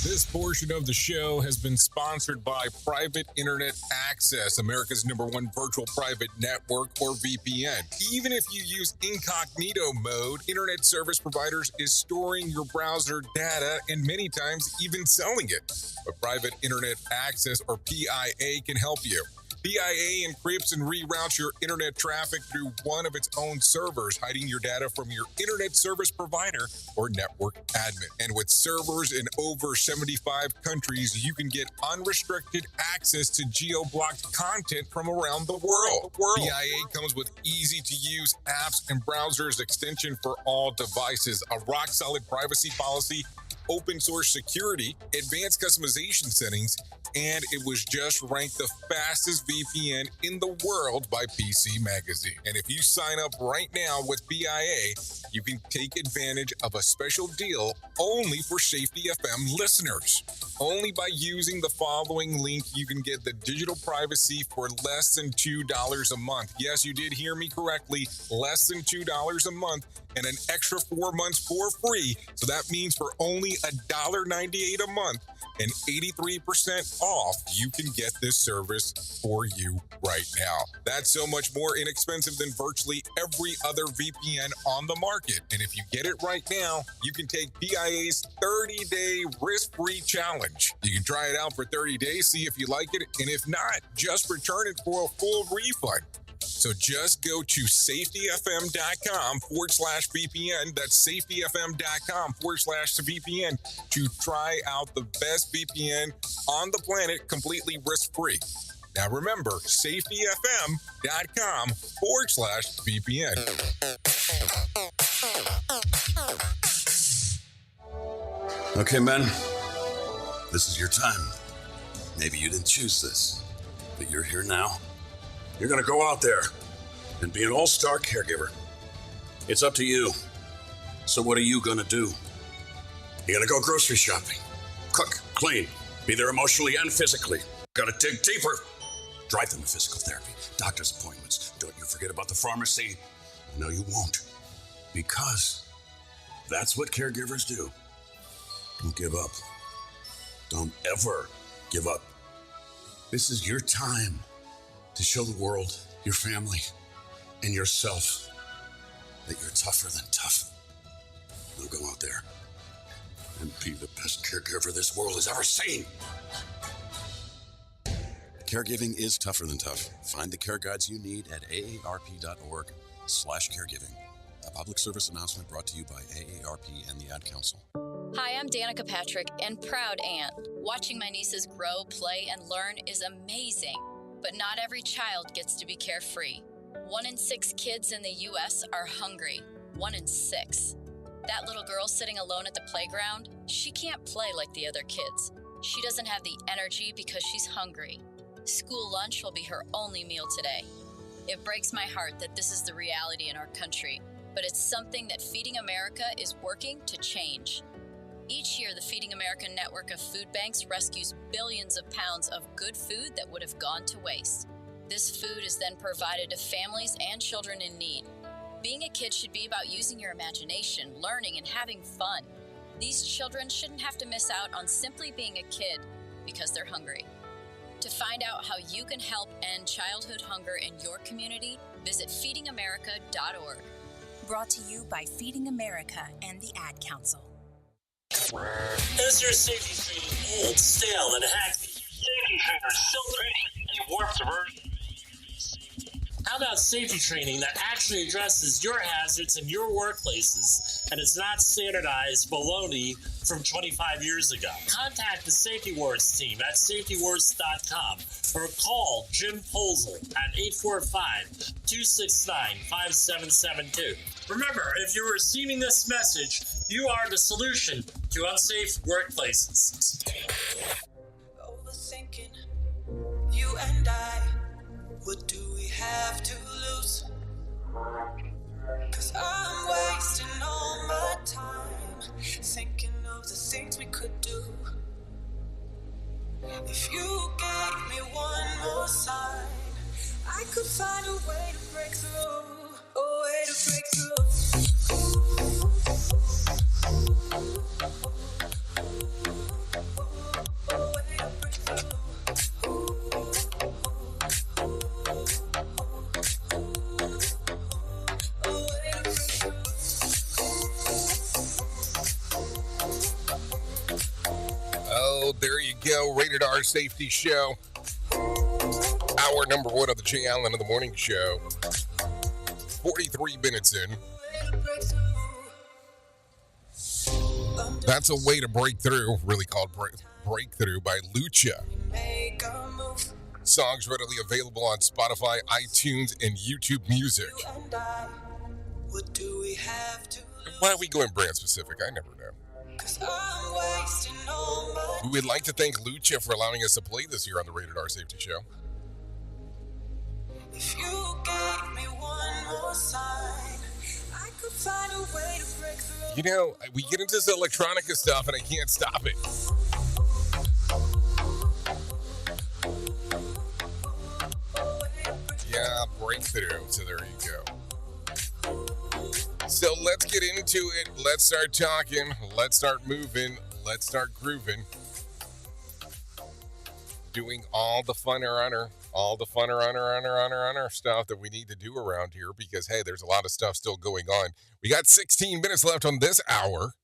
This portion of the show has been sponsored by Private Internet Access, America's #1 virtual private network, or VPN. Even if you use incognito mode, internet service providers is storing your browser data and many times even selling it. But Private Internet Access, or PIA, can help you. PIA encrypts and reroutes your internet traffic through one of its own servers, hiding your data from your internet service provider or network admin. And with servers in over 75 countries, you can get unrestricted access to geo-blocked content from around the world. PIA comes with easy-to-use apps and browsers extension for all devices, a rock-solid privacy policy, open source security, advanced customization settings, and it was just ranked the fastest VPN in the world by PC Magazine. And if you sign up right now with PIA, you can take advantage of a special deal only for Safety FM listeners. Only by using the following link, you can get the digital privacy for less than $2 a month. Yes, you did hear me correctly, less than $2 a month, and an extra 4 months for free. So that means for only $1.98 a month and 83% off, you can get this service for you right now. That's so much more inexpensive than virtually every other VPN on the market. And if you get it right now, you can take PIA's 30-day risk-free challenge. You can try it out for 30 days, see if you like it, and if not, just return it for a full refund. So just go to safetyfm.com/VPN. That's safetyfm.com/VPN to try out the best VPN on the planet completely risk-free. Now remember, safetyfm.com/VPN. Okay, men, this is your time. Maybe you didn't choose this, but you're here now. You're going to go out there and be an all-star caregiver. It's up to you. So what are you going to do? You're going to go grocery shopping, cook, clean, be there emotionally and physically. Got to dig deeper. Drive them to physical therapy, doctor's appointments. Don't you forget about the pharmacy. No, you won't. Because that's what caregivers do. Don't give up. Don't ever give up. This is your time to show the world, your family, and yourself that you're tougher than tough. Now go out there and be the best caregiver this world has ever seen. Caregiving is tougher than tough. Find the care guides you need at aarp.org/caregiving. A public service announcement brought to you by AARP and the Ad Council. Hi, I'm Danica Patrick and proud aunt. Watching my nieces grow, play, and learn is amazing. But not every child gets to be carefree. 1 in 6 kids in the U.S. are hungry. 1 in 6. That little girl sitting alone at the playground, she can't play like the other kids. She doesn't have the energy because she's hungry. School lunch will be her only meal today. It breaks my heart that this is the reality in our country, but it's something that Feeding America is working to change. Each year, the Feeding America network of food banks rescues billions of pounds of good food that would have gone to waste. This food is then provided to families and children in need. Being a kid should be about using your imagination, learning, and having fun. These children shouldn't have to miss out on simply being a kid because they're hungry. To find out how you can help end childhood hunger in your community, visit feedingamerica.org. Brought to you by Feeding America and the Ad Council. Is your safety training old, stale, and hackneyed? Safety trainers still preaching a warped version. How about safety training that actually addresses your hazards in your workplaces and is not standardized baloney from 25 years ago? Contact the Safety Wars team at safetywars.com or call Jim Polzel at 845-269-5772. Remember, if you're receiving this message, you are the solution to unsafe workplaces. Overthinking, you and I, what do we have to lose? 'Cause I'm wasting all my time thinking of the things we could do. If you gave me one more sign, I could find a way to break through, a way to break through. Oh, there you go. Rated R Safety Show. Hour number 1 of the Jay Allen in the Morning Show. 43 minutes in. That's a way to break through, really called Breakthrough by Lucha. Songs readily available on Spotify, iTunes, and YouTube Music. Why are we going brand specific? I never know. We would like to thank Lucha for allowing us to play this here on the Rated R Safety Show. If you gave me one more sign, I could find a way to break through. You know, we get into this electronica stuff and I can't stop it. Yeah, breakthrough. So there you go. So let's get into it. Let's start talking. Let's start moving. Let's start grooving. Doing all the funner stuff that we need to do around here because, hey, there's a lot of stuff still going on. We got 16 minutes left on this hour.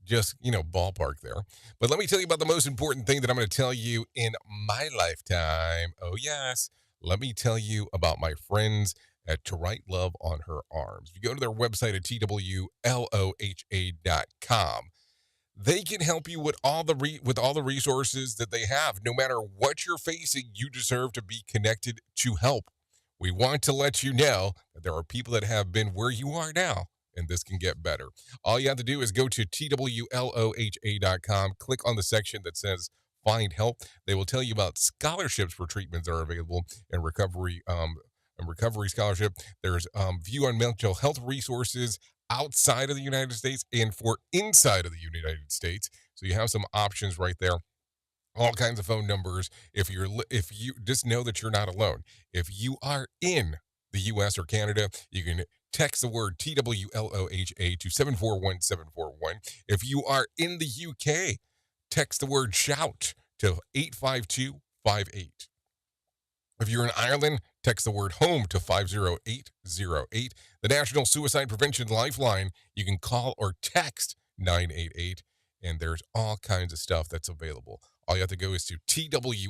Just, ballpark there. But let me tell you about the most important thing that I'm going to tell you in my lifetime. Oh, yes. Let me tell you about my friends at To Write Love on Her Arms. If you go to their website at twloha.com, they can help you with all the resources that they have. No matter what you're facing, you deserve to be connected to help. We want to let you know that there are people that have been where you are now, and this can get better. All you have to do is go to twloha.com, click on the section that says Find Help. They will tell you about scholarships for treatments that are available and recovery scholarship. There's view on mental health resources outside of the United States and for inside of the United States. So you have some options right there. All kinds of phone numbers. If you just know that you're not alone. If you are in the U.S. or Canada, you can text the word TWLOHA to 741741. If you are in the UK, text the word shout to 85258. If you're in Ireland, text the word home to 50808. The National Suicide Prevention Lifeline, you can call or text 988, and there's all kinds of stuff that's available. All you have to go is to TWLOHA.com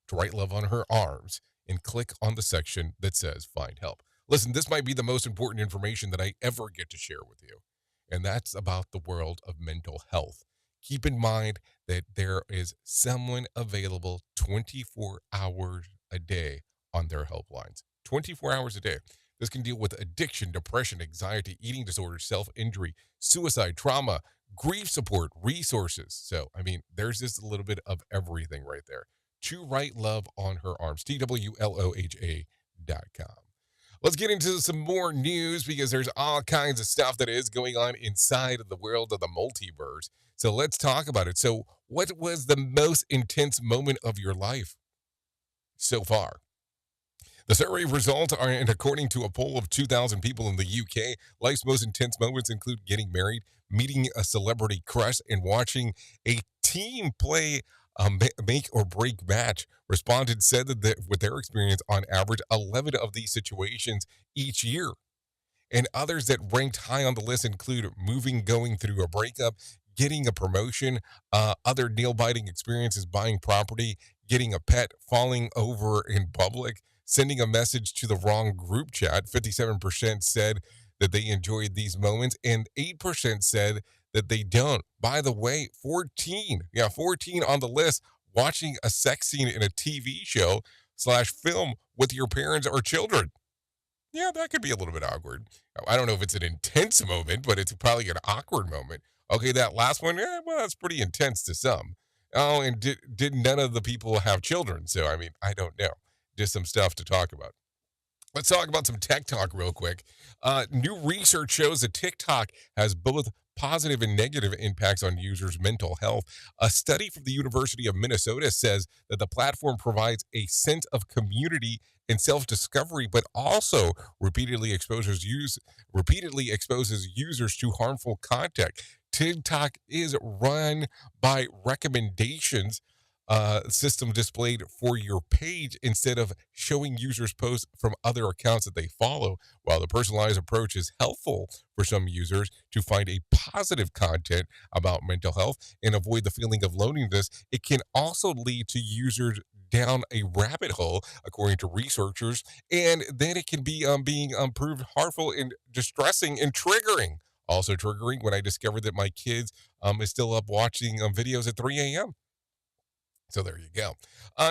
to write love on her arms and click on the section that says find help. Listen, this might be the most important information that I ever get to share with you, and that's about the world of mental health. Keep in mind that there is someone available 24 hours a day on their helplines. 24 hours a day. This can deal with addiction, depression, anxiety, eating disorders, self-injury, suicide, trauma, grief support, resources. So, there's just a little bit of everything right there. To write love on her arms, TWLOHA.com. Let's get into some more news because there's all kinds of stuff that is going on inside of the world of the multiverse. So let's talk about it. So what was the most intense moment of your life so far? The survey results are, and according to a poll of 2,000 people in the UK, life's most intense moments include getting married, meeting a celebrity crush, and watching a team play a make or break match. Respondents said that with their experience, on average, 11 of these situations each year. And others that ranked high on the list include moving, going through a breakup, getting a promotion, other nail-biting experiences, buying property, getting a pet, falling over in public, sending a message to the wrong group chat. 57% said that they enjoyed these moments, and 8% said that they don't. By the way, 14 on the list, watching a sex scene in a TV show / film with your parents or children. Yeah, that could be a little bit awkward. I don't know if it's an intense moment, but it's probably an awkward moment. Okay, that last one, well, that's pretty intense to some. Oh, and did none of the people have children? So, I don't know. Just some stuff to talk about. Let's talk about some tech talk real quick. New research shows that TikTok has both positive and negative impacts on users' mental health. A study from the University of Minnesota says that the platform provides a sense of community and self-discovery, but also repeatedly exposes users to harmful content. TikTok is run by recommendations system displayed for your page instead of showing users posts from other accounts that they follow. While the personalized approach is helpful for some users to find a positive content about mental health and avoid the feeling of loneliness, it can also lead to users down a rabbit hole, according to researchers, and then it can be being proved harmful and distressing and triggering. Also triggering when I discovered that my kids is still up watching videos at 3 a.m. So there you go.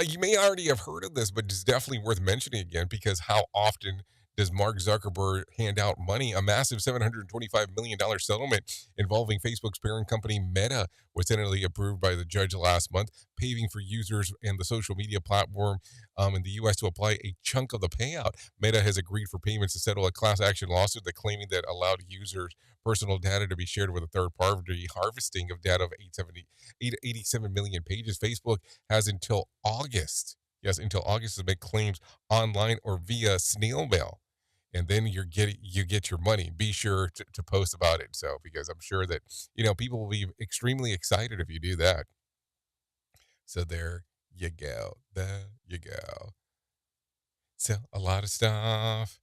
You may already have heard of this, but it's definitely worth mentioning again because how often does Mark Zuckerberg hand out money? A massive $725 million settlement involving Facebook's parent company Meta was tentatively approved by the judge last month, paving for users and the social media platform in the U.S. to apply a chunk of the payout. Meta has agreed for payments to settle a class action lawsuit that claiming that allowed users' personal data to be shared with a third party, harvesting of data of 87 million pages. Facebook has until August to make claims online or via snail mail. And then you get your money. Be sure to post about it. So, because I'm sure that, people will be extremely excited if you do that. So there you go. So a lot of stuff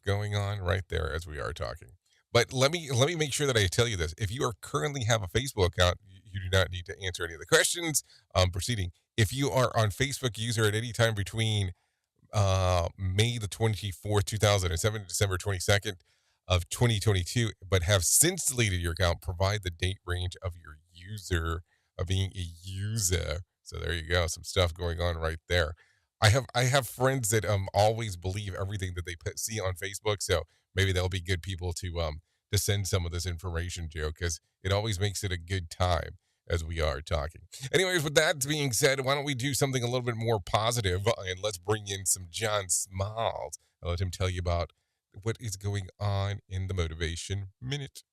going on right there as we are talking. But let me make sure that I tell you this. If you currently have a Facebook account, you do not need to answer any of the questions proceeding. If you are on Facebook user at any time between May the 24th, 2007 to December 22nd of 2022, but have since deleted your account, provide the date range of your user, of being a user. So there you go. Some stuff going on right there. I have friends that always believe everything that they see on Facebook, so maybe they'll be good people to send some of this information to, because it always makes it a good time as we are talking. Anyways, with that being said, why don't we do something a little bit more positive, and let's bring in some John Smalls and let him tell you about what is going on in the Motivation Minute.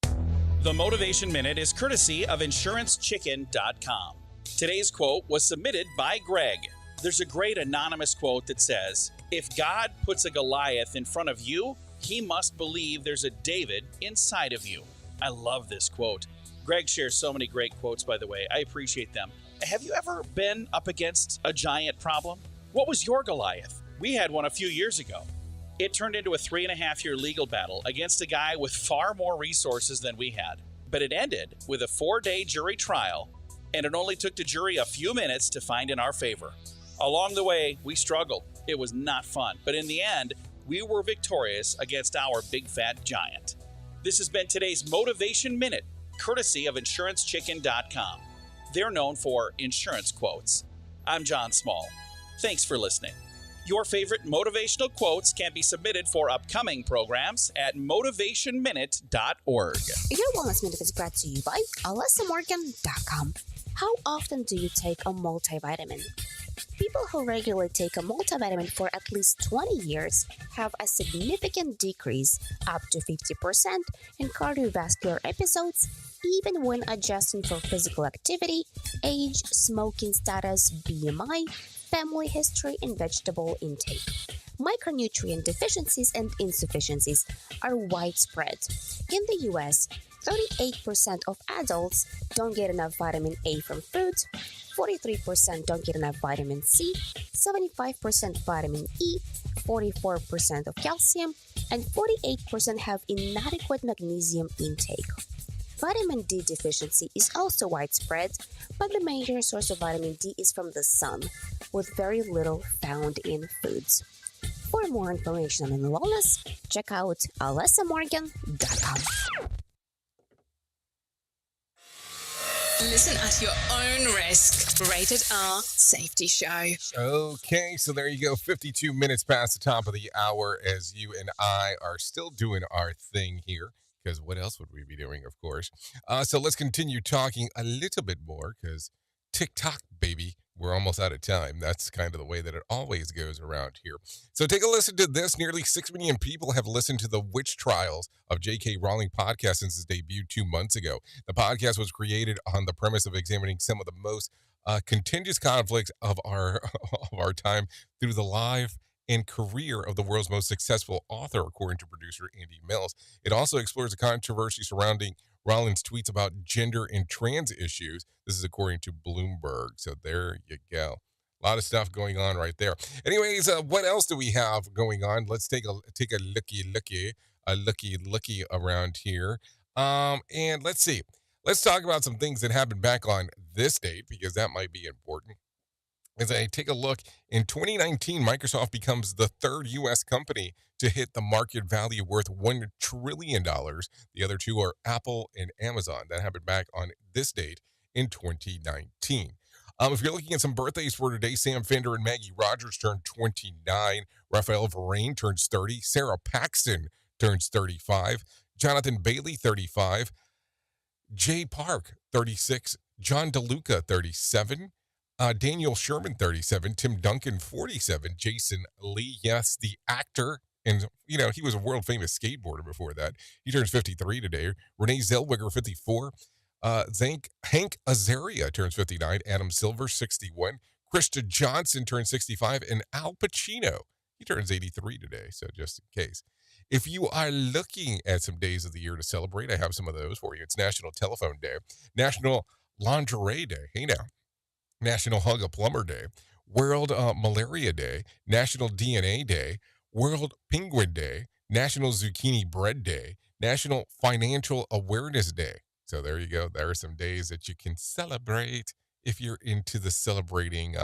The Motivation Minute is courtesy of InsuranceChicken.com. Today's quote was submitted by Greg. There's a great anonymous quote that says, "If God puts a Goliath in front of you, he must believe there's a David inside of you." I love this quote. Greg shares so many great quotes, by the way. I appreciate them. Have you ever been up against a giant problem? What was your Goliath? We had one a few years ago. It turned into a 3.5-year legal battle against a guy with far more resources than we had. But it ended with a 4-day jury trial, and it only took the jury a few minutes to find in our favor. Along the way, we struggled. It was not fun. But in the end, we were victorious against our big fat giant. This has been today's Motivation Minute, courtesy of InsuranceChicken.com. They're known for insurance quotes. I'm John Small. Thanks for listening. Your favorite motivational quotes can be submitted for upcoming programs at motivationminute.org. Your Wellness Minute is brought to you by alessamorgan.com. How often do you take a multivitamin? People who regularly take a multivitamin for at least 20 years have a significant decrease, up to 50%, in cardiovascular episodes, even when adjusting for physical activity, age, smoking status, BMI, family history, and vegetable intake. Micronutrient deficiencies and insufficiencies are widespread. In the US, 38% of adults don't get enough vitamin A from food, 43% don't get enough vitamin C, 75% vitamin E, 44% of calcium, and 48% have inadequate magnesium intake. Vitamin D deficiency is also widespread, but the major source of vitamin D is from the sun, with very little found in foods. For more information on wellness, check out alessamorgan.com. Listen at your own risk. Rated R Safety Show. Okay, so there you go. 52 minutes past the top of the hour as you and I are still doing our thing here. Because what else would we be doing, of course? So let's continue talking a little bit more because TikTok, baby, we're almost out of time. That's kind of the way that it always goes around here. So take a listen to this. Nearly 6 million people have listened to the witch trials of J.K. Rowling podcast since its debut 2 months ago. The podcast was created on the premise of examining some of the most contentious conflicts of our time through the life and career of the world's most successful author, according to producer Andy Mills. It also explores the controversy surrounding Rowling's tweets about gender and trans issues. This is according to Bloomberg. So there you go. A lot of stuff going on right there. Anyways, what else do we have going on? Let's take a looky around here. And let's see. Let's talk about some things that happened back on this date because that might be important. As I take a look, in 2019, Microsoft becomes the third U.S. company to hit the market value worth $1 trillion. The other two are Apple and Amazon. That happened back on this date in 2019. If you're looking at some birthdays for today, Sam Fender and Maggie Rogers turned 29. Raphael Varane turns 30. Sarah Paxton turns 35. Jonathan Bailey, 35. Jay Park, 36. John DeLuca, 37. Daniel Sherman, 37, Tim Duncan, 47, Jason Lee, yes, the actor, and, he was a world-famous skateboarder before that. He turns 53 today. Renee Zellweger, 54. Hank Azaria turns 59. Adam Silver, 61. Krista Johnson turns 65. And Al Pacino, he turns 83 today, so just in case. If you are looking at some days of the year to celebrate, I have some of those for you. It's National Telephone Day, National Lingerie Day, hey now, National Hug a Plumber Day, World Malaria Day, National DNA Day, World Penguin Day, National Zucchini Bread Day, National Financial Awareness Day. So there you go. There are some days that you can celebrate if you're into the celebrating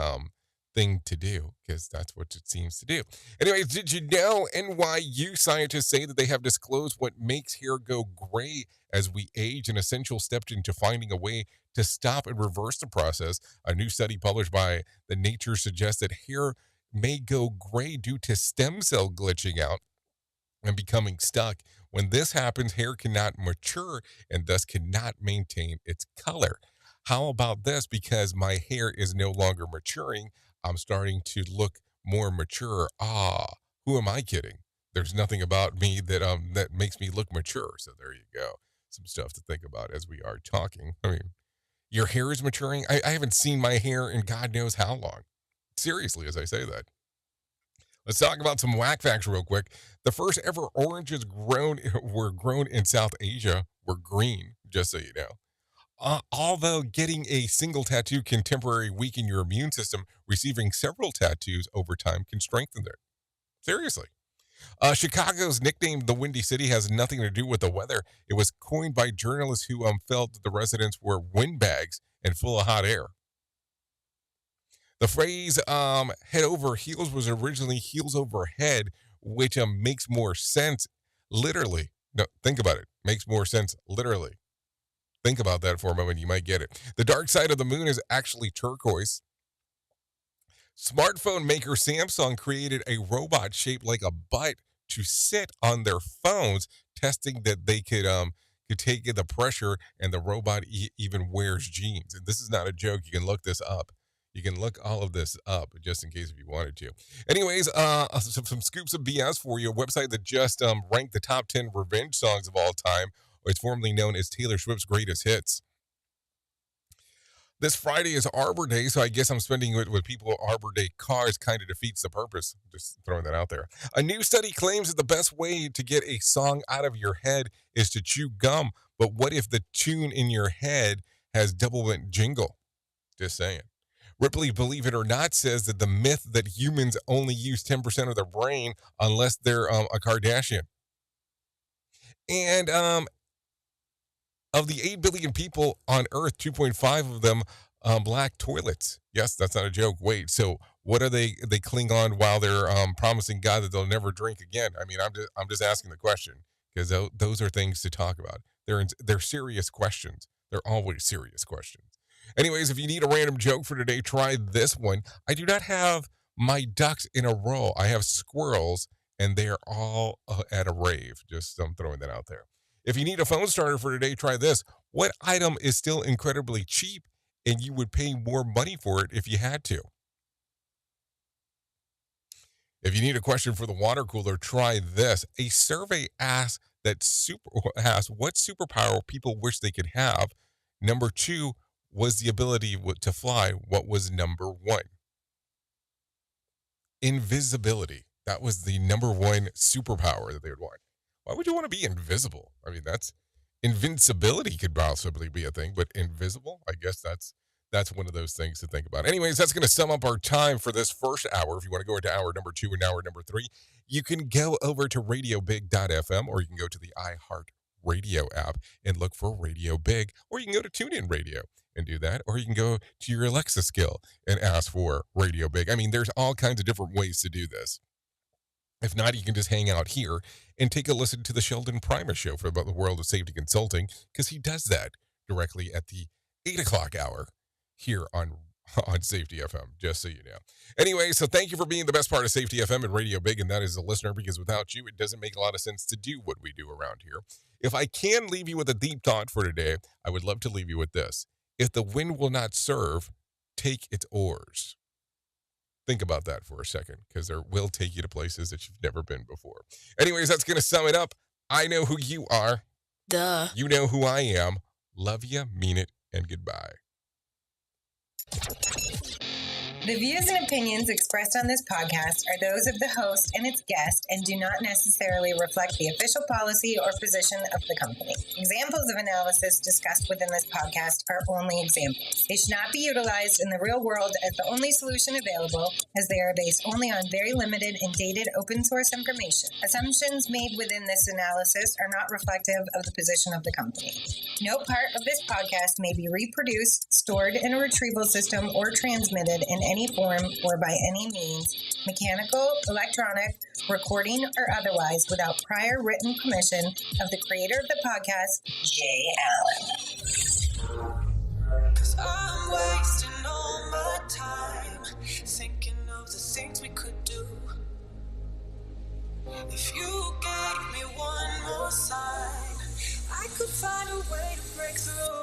thing to do, because that's what it seems to do. Anyways, did you know NYU scientists say that they have disclosed what makes hair go gray as we age, an essential step into finding a way to stop and reverse the process? A new study published by the Nature suggests that hair may go gray due to stem cell glitching out and becoming stuck. When this happens, hair cannot mature and thus cannot maintain its color. How about this? Because my hair is no longer maturing, I'm starting to look more mature. Who am I kidding? There's nothing about me that makes me look mature. So there you go. Some stuff to think about as we are talking. I mean, your hair is maturing. I haven't seen my hair in God knows how long. Seriously, as I say that. Let's talk about some whack facts real quick. The first ever oranges were grown in South Asia were green, just so you know. Although getting a single tattoo can temporarily weaken your immune system, receiving several tattoos over time can strengthen it. Seriously. Chicago's nickname, the Windy City, has nothing to do with the weather. It was coined by journalists who felt that the residents were windbags and full of hot air. The phrase head over heels was originally heels over head, which makes more sense literally. No, think about it. Makes more sense literally. Think about that for a moment. You might get it. The dark side of the moon is actually turquoise. Smartphone maker Samsung created a robot shaped like a butt to sit on their phones, testing that they could take the pressure, and the robot even wears jeans. And this is not a joke. You can look this up. You can look all of this up just in case if you wanted to. Anyways, some scoops of BS for you. A website that just ranked the top 10 revenge songs of all time. It's formerly known as Taylor Swift's Greatest Hits. This Friday is Arbor Day, so I guess I'm spending it with people with Arbor Day cars. Kind of defeats the purpose. Just throwing that out there. A new study claims that the best way to get a song out of your head is to chew gum. But what if the tune in your head has double-bent jingle? Just saying. Ripley, believe it or not, says that the myth that humans only use 10% of their brain unless they're a Kardashian. And of the 8 billion people on Earth, 2.5 of them lack toilets. Yes, that's not a joke. Wait, so what are they cling on while they're promising God that they'll never drink again? I mean, I'm just asking the question because those are things to talk about. They're serious questions. They're always serious questions. Anyways, if you need a random joke for today, try this one. I do not have my ducks in a row. I have squirrels, and they are all at a rave. Just throwing that out there. If you need a phone starter for today, try this. What item is still incredibly cheap, and you would pay more money for it if you had to? If you need a question for the water cooler, try this. A survey asks what superpower people wish they could have. Number 2 was the ability to fly. What was number 1? Invisibility. That was the number 1 superpower that they would want. Why would you want to be invisible? I mean, invincibility could possibly be a thing, but invisible, I guess that's one of those things to think about. Anyways, that's going to sum up our time for this first hour. If you want to go into hour number 2 and hour number 3, you can go over to radiobig.fm, or you can go to the iHeart Radio app and look for Radio Big, or you can go to TuneIn Radio and do that, or you can go to your Alexa skill and ask for Radio Big. I mean, there's all kinds of different ways to do this. If not, you can just hang out here and take a listen to the Sheldon Primus show for about the world of safety consulting, because he does that directly at the 8 o'clock hour here on Safety FM, just so you know. Anyway, so thank you for being the best part of Safety FM and Radio Big, and that is the listener, because without you, it doesn't make a lot of sense to do what we do around here. If I can leave you with a deep thought for today, I would love to leave you with this. If the wind will not serve, take its oars. Think about that for a second, because it will take you to places that you've never been before. Anyways, that's going to sum it up. I know who you are. Duh. You know who I am. Love you, mean it, and goodbye. The views and opinions expressed on this podcast are those of the host and its guest and do not necessarily reflect the official policy or position of the company. Examples of analysis discussed within this podcast are only examples. They should not be utilized in the real world as the only solution available, as they are based only on very limited and dated open source information. Assumptions made within this analysis are not reflective of the position of the company. No part of this podcast may be reproduced, stored in a retrieval system, or transmitted in any form or by any means, mechanical, electronic, recording, or otherwise, without prior written permission of the creator of the podcast, Jay Allen. 'Cause I'm wasting all my time thinking of the things we could do. If you gave me one more sign, I could find a way to break through.